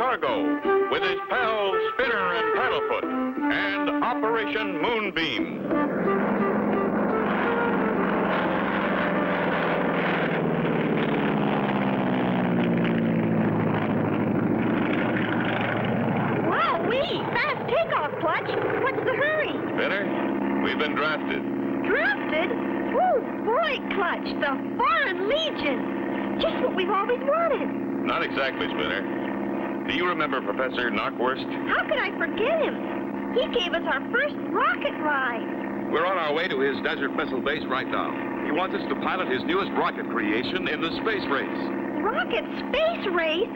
Cargo with his pals Spinner and Paddlefoot and Operation Moonbeam. Wowee! Fast takeoff, Clutch. What's the hurry? Spinner, we've been drafted. Drafted? Oh, boy, Clutch, the Foreign Legion. Just what we've always wanted. Not exactly, Spinner. Do you remember Professor Knockwurst? How could I forget him? He gave us our first rocket ride. We're on our way to his desert missile base right now. He wants us to pilot his newest rocket creation in the space race. Rocket space race?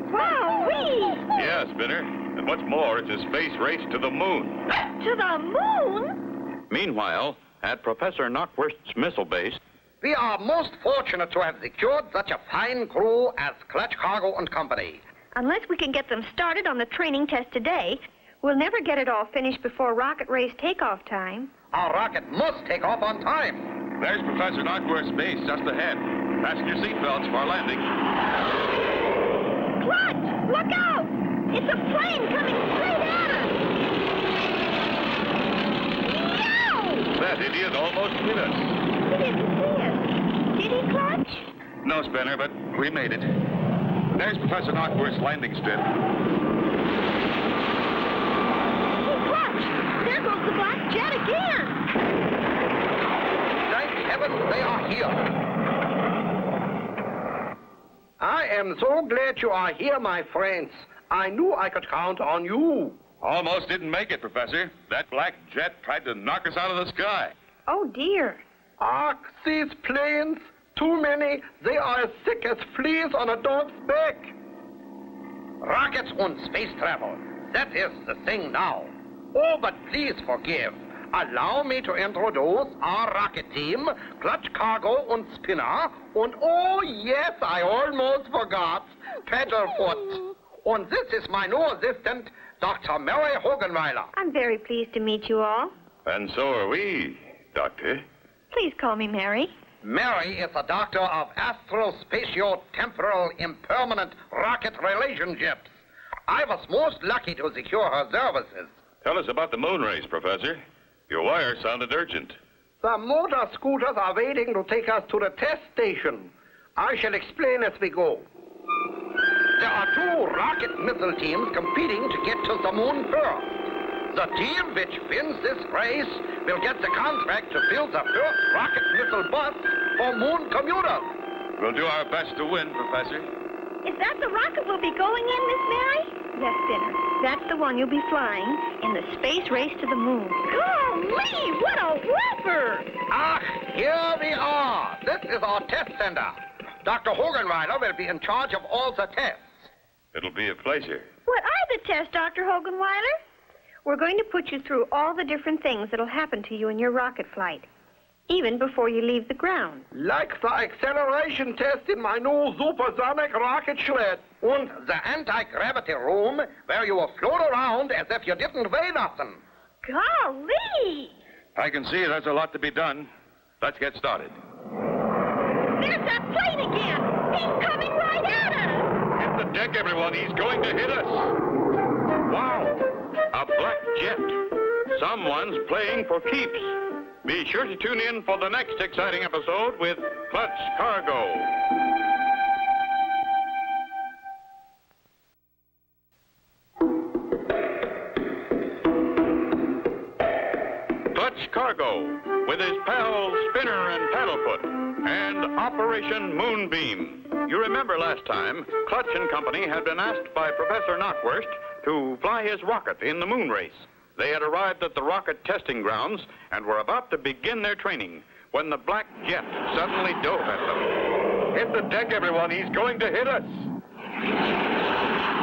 Wowee! Yeah, Spinner. And what's more, it's a space race to the moon. To the moon? Meanwhile, at Professor Knockwurst's missile base, We are most fortunate to have secured such a fine crew as Clutch Cargo and Company. Unless we can get them started on the training test today, we'll never get it all finished before rocket race takeoff time. Our rocket must take off on time. There's Professor Knockwurst's base just ahead. Fasten your seatbelts for landing. Clutch! Look out! It's a plane coming straight at us! No! that idiot almost hit us. He didn't see us. Did he, Clutch? No, Spinner, but we made it. There's Professor Knockwurst's landing strip. Hey, Clutch! There goes the black jet again! Thank heaven they are here. I am so glad you are here, my friends. I knew I could count on you. Almost didn't make it, Professor. That black jet tried to knock us out of the sky. Oh, dear. Ah, these planes. Too many. They are as thick as fleas on a dog's back. Rockets and space travel. That is the thing now. Oh, but please forgive. Allow me to introduce our rocket team, Clutch Cargo and Spinner, and oh, yes, I almost forgot, Paddlefoot. And this is my new assistant, Dr. Mary Hogenweiler. I'm very pleased to meet you all. And so are we, Doctor. Please call me Mary. Mary is a doctor of astro-spatio-temporal impermanent rocket relationships. I was most lucky to secure her services. Tell us about the moon race, Professor. Your wire sounded urgent. The motor scooters are waiting to take us to the test station. I shall explain as we go. There are two rocket missile teams competing to get to the moon first. The team which wins this race will get the contract to build the first rocket missile bus for moon commuters. We'll do our best to win, Professor. Is that the rocket we'll be going in, Miss Mary? Yes, Spinner. That's the one you'll be flying in the space race to the moon. Golly, what a whopper! Ah, here we are. This is our test center. Dr. Hogenweiler will be in charge of all the tests. It'll be a pleasure. What are the tests, Dr. Hogenweiler? We're going to put you through all the different things that'll happen to you in your rocket flight, even before you leave the ground. Like the acceleration test in my new supersonic rocket sled. And the anti-gravity room where you will float around as if you didn't weigh nothing. Golly! I can see there's a lot to be done. Let's get started. There's that plane again! He's coming right at us! Hit the deck, everyone. He's going to hit us. Wow! A black jet. Someone's playing for keeps. Be sure to tune in for the next exciting episode with Clutch Cargo. Clutch Cargo with his pals Spinner and Paddlefoot and Operation Moonbeam. You remember last time, Clutch and Company had been asked by Professor Knockwurst to fly his rocket in the moon race. They had arrived at the rocket testing grounds and were about to begin their training when the black jet suddenly dove at them. Hit the deck, everyone. He's going to hit us.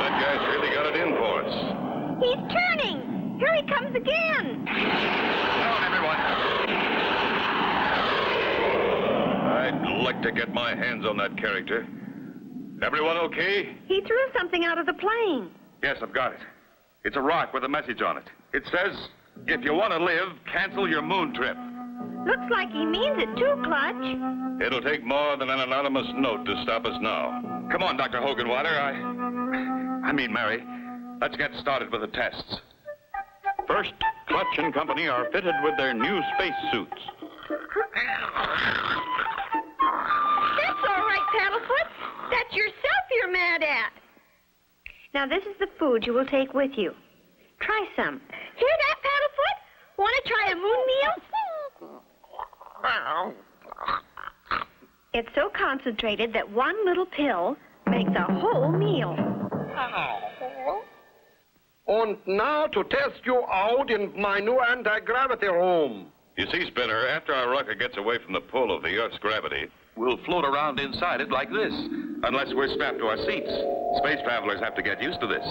That guy's really got it in for us. He's turning! Here he comes again! Down, everyone. I'd like to get my hands on that character. Everyone okay? He threw something out of the plane. Yes, I've got it. It's a rock with a message on it. It says, if you want to live, cancel your moon trip. Looks like he means it too, Clutch. It'll take more than an anonymous note to stop us now. Come on, Dr. Hogenweiler. Mary, let's get started with the tests. First, Clutch and Company are fitted with their new space suits. That's all right, Paddlefoot. That's yourself you're mad at. Now, this is the food you will take with you. Try some. Hear that, Paddlefoot? Want to try a moon meal? It's so concentrated that one little pill makes a whole meal. And now to test you out in my new anti-gravity room. You see, Spinner, after our rocket gets away from the pull of the Earth's gravity, we'll float around inside it like this, unless we're strapped to our seats. Space travelers have to get used to this.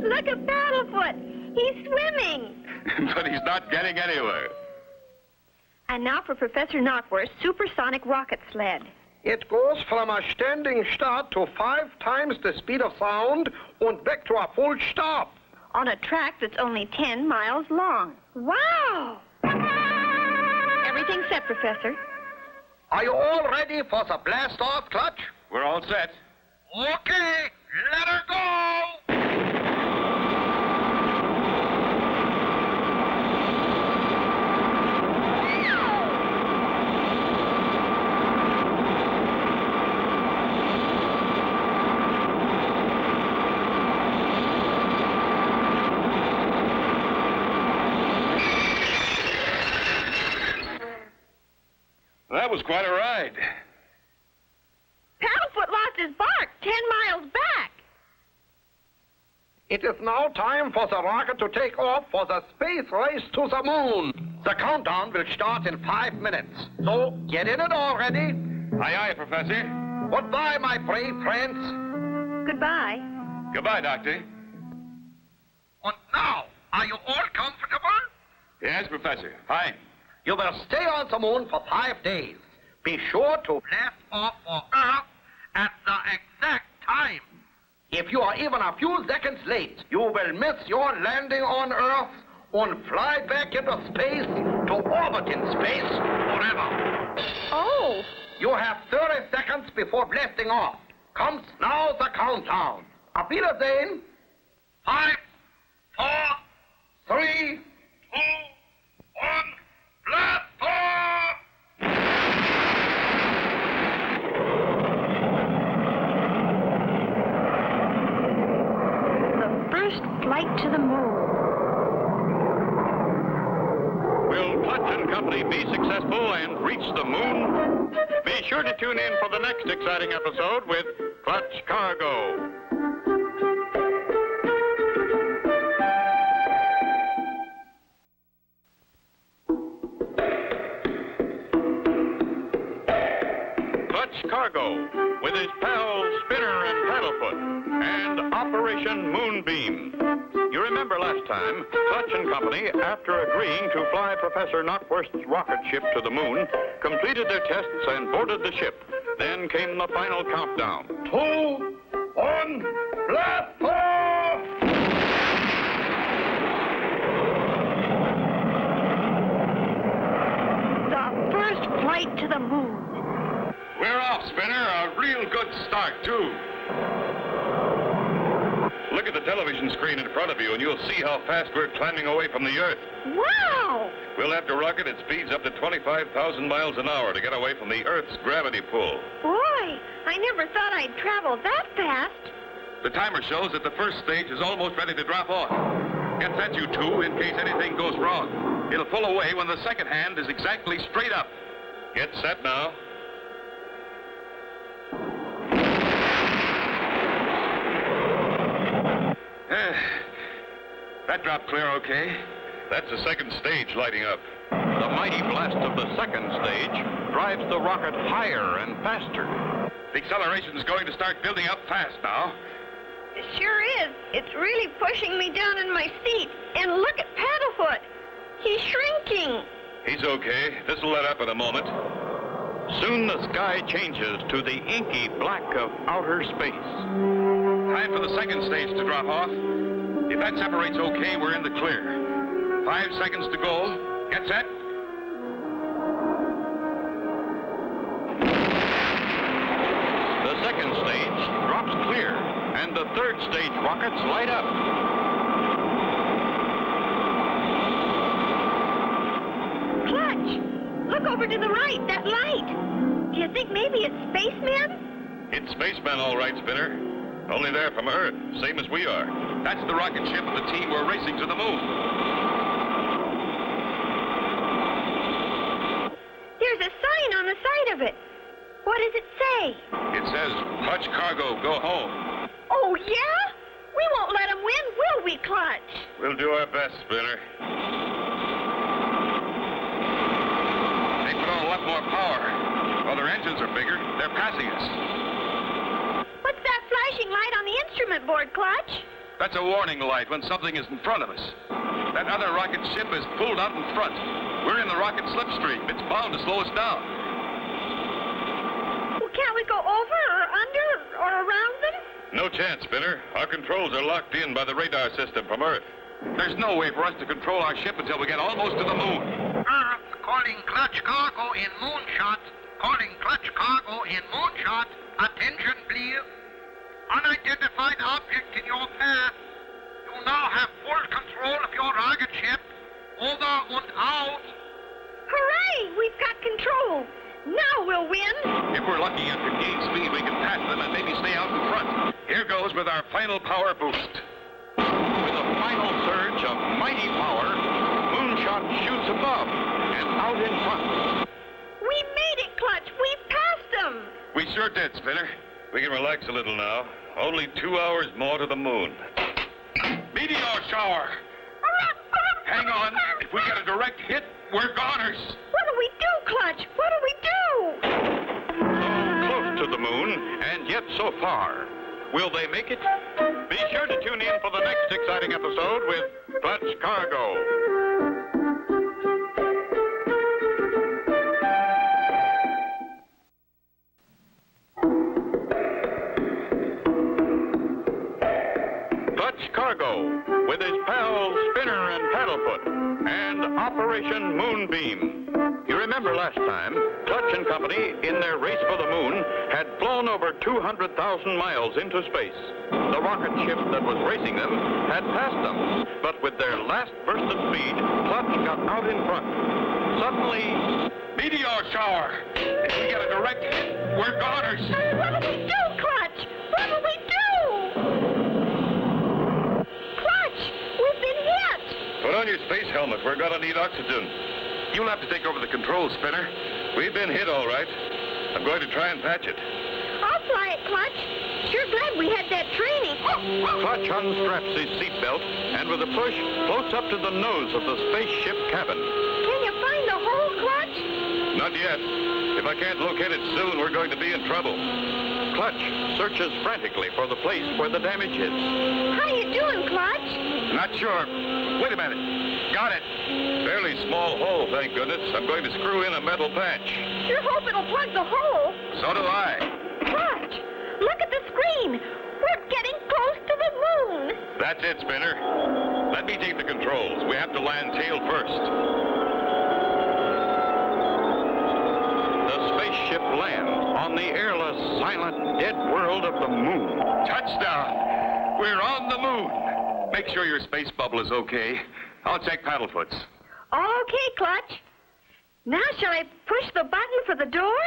Look at Paddlefoot. He's swimming. But he's not getting anywhere. And now for Professor Knockwurst's supersonic rocket sled. It goes from a standing start to 5 times the speed of sound and back to a full stop. On a track that's only 10 miles long. Wow! Everything's set, Professor. Are you all ready for the blast-off, Clutch? We're all set. Okay, let her go! That was quite a ride. Paddlefoot lost his bark 10 miles back. It is now time for the rocket to take off for the space race to the moon. The countdown will start in 5 minutes. So get in it already. Aye, aye, Professor. Goodbye, my brave friends. Goodbye. Goodbye, Doctor. And now, are you all comfortable? Yes, Professor. Fine. You will stay on the moon for 5 days. Be sure to blast off for Earth at the exact time. If you are even a few seconds late, you will miss your landing on Earth and fly back into space to orbit in space forever. Oh. You have 30 seconds before blasting off. Comes now the countdown. Auf Wiedersehen. 5, 4, 3, 2, 1. Blast off! The first flight to the moon. Will Clutch and Company be successful and reach the moon? Be sure to tune in for the next exciting episode with Clutch Cargo. Cargo, with his pals Spinner and Paddlefoot, and Operation Moonbeam. You remember last time, Clutch and Company, after agreeing to fly Professor Knockwurst's rocket ship to the moon, completed their tests and boarded the ship. Then came the final countdown. 2, 1, blast off! The first flight to the moon. We're off, Spinner. A real good start, too. Look at the television screen in front of you, and you'll see how fast we're climbing away from the Earth. Wow! We'll have to rocket at speeds up to 25,000 miles an hour to get away from the Earth's gravity pull. Boy, I never thought I'd travel that fast. The timer shows that the first stage is almost ready to drop off. Get set, you two, in case anything goes wrong. It'll pull away when the second hand is exactly straight up. Get set now. That dropped clear okay. That's the second stage lighting up. The mighty blast of the second stage drives the rocket higher and faster. The acceleration's going to start building up fast now. It sure is. It's really pushing me down in my seat. And look at Paddlefoot. He's shrinking. He's okay. This'll let up in a moment. Soon the sky changes to the inky black of outer space. Time for the second stage to drop off. If that separates okay, we're in the clear. 5 seconds to go. Get set. The second and the third stage rockets light up. Clutch, look over to the right, that light. Do you think maybe it's spacemen? It's spacemen, all right, Spinner. Only they're from Earth, same as we are. That's the rocket ship of the team we're racing to the moon. There's a sign on the side of it. What does it say? It says, Clutch Cargo, go home. Oh, yeah? We won't let them win, will we, Clutch? We'll do our best, Spinner. They put on a lot more power. While their engines are bigger, they're passing us. What's that flashing light on the instrument board, Clutch? That's a warning light when something is in front of us. That other rocket ship is pulled out in front. We're in the rocket slipstream. It's bound to slow us down. Well, can't we go over or under or around them? No chance, Spinner. Our controls are locked in by the radar system from Earth. There's no way for us to control our ship until we get almost to the moon. Earth calling Clutch Cargo in moonshot. Calling Clutch Cargo in moonshot. Attention, please. Unidentified object in your path. You now have full control of your rocket ship. Over and out. Hooray! We've got control. Now we'll win. If we're lucky and can gain speed, we can pass them and maybe stay out in front. Here goes with our final power boost. With a final surge of mighty power, Moonshot shoots above and out in front. We made it, Clutch. We've passed them. We sure did, Spinner. We can relax a little now. Only 2 hours more to the moon. Meteor shower! Hang on. If we get a direct hit, we're goners. What do we do, Clutch? What do we do? So close to the moon, and yet so far. Will they make it? Be sure to tune in for the next exciting episode with Clutch Cargo. Clutch Cargo, with his pals Spinner and Paddlefoot, and Operation Moonbeam. You remember last time, Clutch and Company, in their race for the moon, had flown over 200,000 miles into space. The rocket ship that was racing them had passed them, but with their last burst of speed, Clutch got out in front. Suddenly, Meteor shower! If we get a direct hit, we're goners. What do we do, Clutch? What do we do? Clutch, we've been hit. Put on your space helmet. We're gonna need oxygen. You'll have to take over the controls, Spinner. We've been hit, all right. I'm going to try and patch it. I'll fly it, Clutch. Sure glad we had that training. Clutch unstraps his seatbelt and with a push floats up to the nose of the spaceship cabin. Can you find the hole, Clutch? Not yet. If I can't locate it soon, we're going to be in trouble. Clutch searches frantically for the place where the damage is. How you doing, Clutch? Not sure. Wait a minute. Got it. Fairly small hole, thank goodness. I'm going to screw in a metal patch. Sure hope it'll plug the hole. So do I. Clutch, look at the screen. We're getting close to the moon. That's it, Spinner. Let me take the controls. We have to land tail first. The spaceship lands on the airless, silent, dead world of the moon. Touchdown! We're on the moon. Make sure your space bubble is okay. I'll check Paddlefoot's. Okay, Clutch. Now shall I push the button for the door?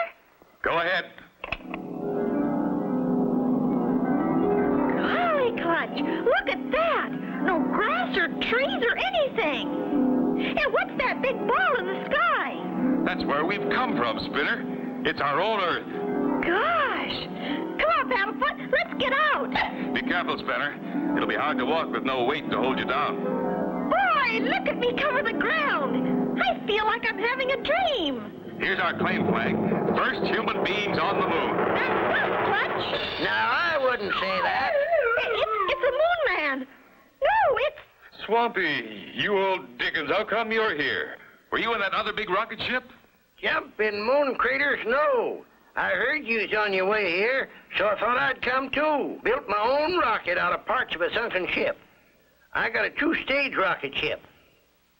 Go ahead. Golly, Clutch, look at that. No grass or trees or anything. And what's that big ball in the sky? That's where we've come from, Spinner. It's our own Earth. Gosh. Come on, Paddlefoot, let's get out. Be careful, Spinner. It'll be hard to walk with no weight to hold you down. Boy, look at me cover the ground. I feel like I'm having a dream. Here's our claim flag. First human beings on the moon. That's right, Clutch. Now, I wouldn't say that. It's a moon man. No, it's... Swampy, you old Dickens, how come you're here? Were you in that other big rocket ship? Jumping moon craters, no. I heard you was on your way here, so I thought I'd come too. Built my own rocket out of parts of a sunken ship. I got a 2-stage rocket ship.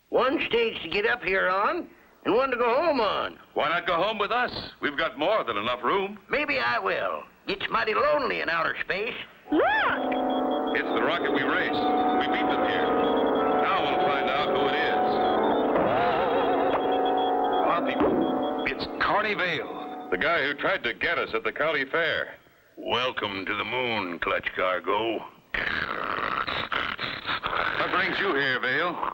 1 stage to get up here on, and 1 to go home on. Why not go home with us? We've got more than enough room. Maybe I will. It's mighty lonely in outer space. Look! It's the rocket we raced. We beat them here. Now we'll find out who it is. Poppy, it's Carney Vale, the guy who tried to get us at the county fair. Welcome to the moon, Clutch Cargo. What brings you here, Vale?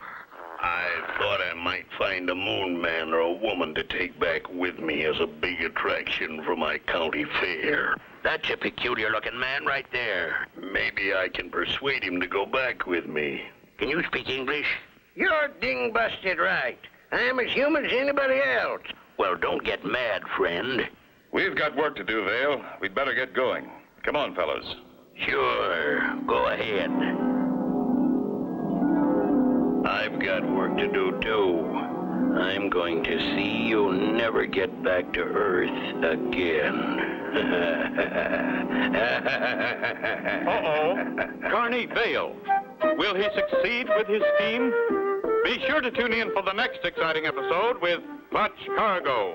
I thought I might find a moon man or a woman to take back with me as a big attraction for my county fair. That's a peculiar-looking man right there. Maybe I can persuade him to go back with me. Can you speak English? You're ding-busted right. I'm as human as anybody else. Well, don't get mad, friend. We've got work to do, Vale. We'd better get going. Come on, fellas. Sure, go ahead. I've got work to do, too. I'm going to see you never get back to Earth again. Uh-oh. Carney Vale. Will he succeed with his scheme? Be sure to tune in for the next exciting episode with Clutch Cargo.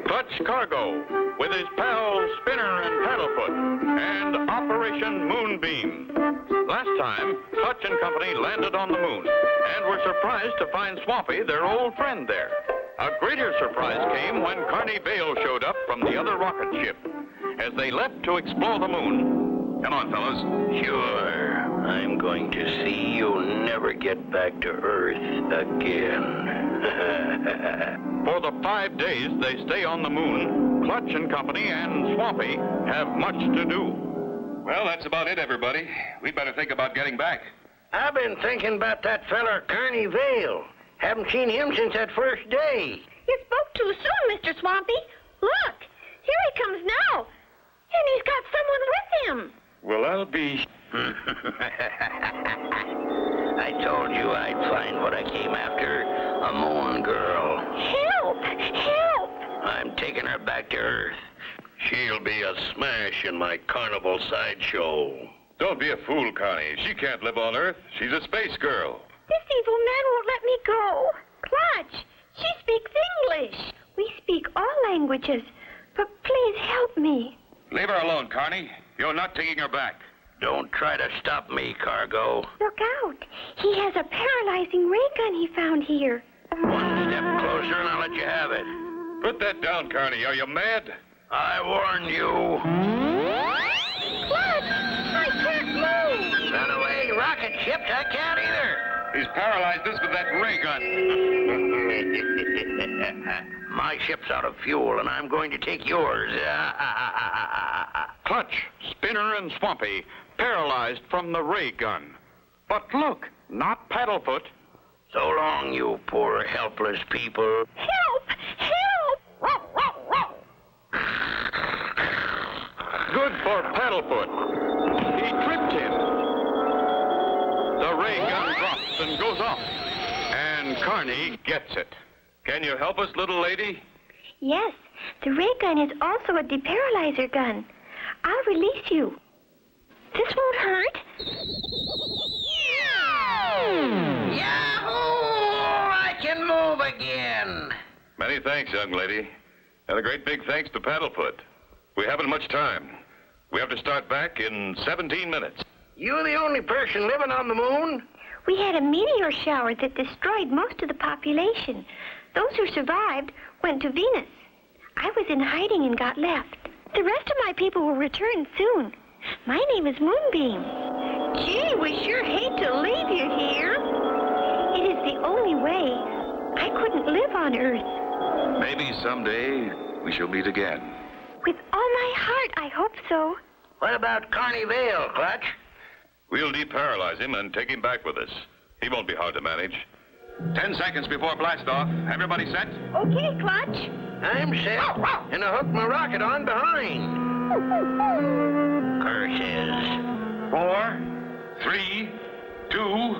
Clutch Cargo, with his pals Spinner and Paddlefoot, and Operation Moonbeam. Last time, Clutch and company landed on the moon and were surprised to find Swampy, their old friend, there. A greater surprise came when Carney Vale showed up from the other rocket ship. As they left to explore the moon. Come on, fellas. Sure. I'm going to see you never get back to Earth again. For the 5 days they stay on the moon, Clutch and company and Swampy have much to do. Well, that's about it, everybody. We'd better think about getting back. I've been thinking about that feller, Carney Vale. Haven't seen him since that first day. You spoke too soon, Mr. Swampy. Look, here he comes now. And he's got someone with him. Well, I'll be... I told you I'd find what I came after, a moon girl. Help! Help! I'm taking her back to Earth. She'll be a smash in my carnival sideshow. Don't be a fool, Connie. She can't live on Earth. She's a space girl. This evil man won't let me go. Clutch, she speaks English. We speak all languages. But please help me. Leave her alone, Carney. You're not taking her back. Don't try to stop me, Cargo. Look out. He has a paralyzing ray gun he found here. One step closer and I'll let you have it. Put that down, Carney. Are you mad? I warned you. Clutch, I can't move. Run away, rocket ships. I can't either. He's paralyzed us with that ray gun. My ship's out of fuel, and I'm going to take yours. Clutch, Spinner, and Swampy paralyzed from the ray gun. But look, not Paddlefoot. So long, you poor, helpless people. Help! Help! Good for Paddlefoot. He tripped him. The ray gun drops and goes off. And Carney gets it. Can you help us, little lady? Yes, the ray gun is also a deparalyzer gun. I'll release you. This won't hurt. Yahoo! I can move again. Many thanks, young lady. And a great big thanks to Paddlefoot. We haven't much time. We have to start back in 17 minutes. You the only person living on the moon? We had a meteor shower that destroyed most of the population. Those who survived went to Venus. I was in hiding and got left. The rest of my people will return soon. My name is Moonbeam. Gee, we sure hate to leave you here. It is the only way. I couldn't live on Earth. Maybe someday we shall meet again. With all my heart, I hope so. What about Carney Vale, Clutch? We'll deparalyze him and take him back with us. He won't be hard to manage. 10 seconds before blastoff. Everybody set? Okay, Clutch. I'm set. And I hooked my rocket on behind. Curses. 4, 3, 2,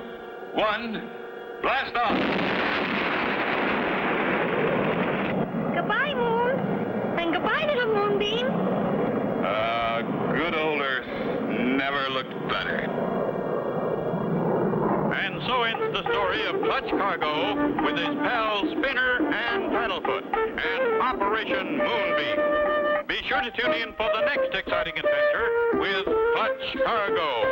1, blast off! Goodbye, Moon. And goodbye, little Moonbeam. Good old Earth never looked better. And so ends the story of Clutch Cargo with his pals Spinner and Paddlefoot and Operation Moonbeam. Be sure to tune in for the next exciting adventure with Clutch Cargo.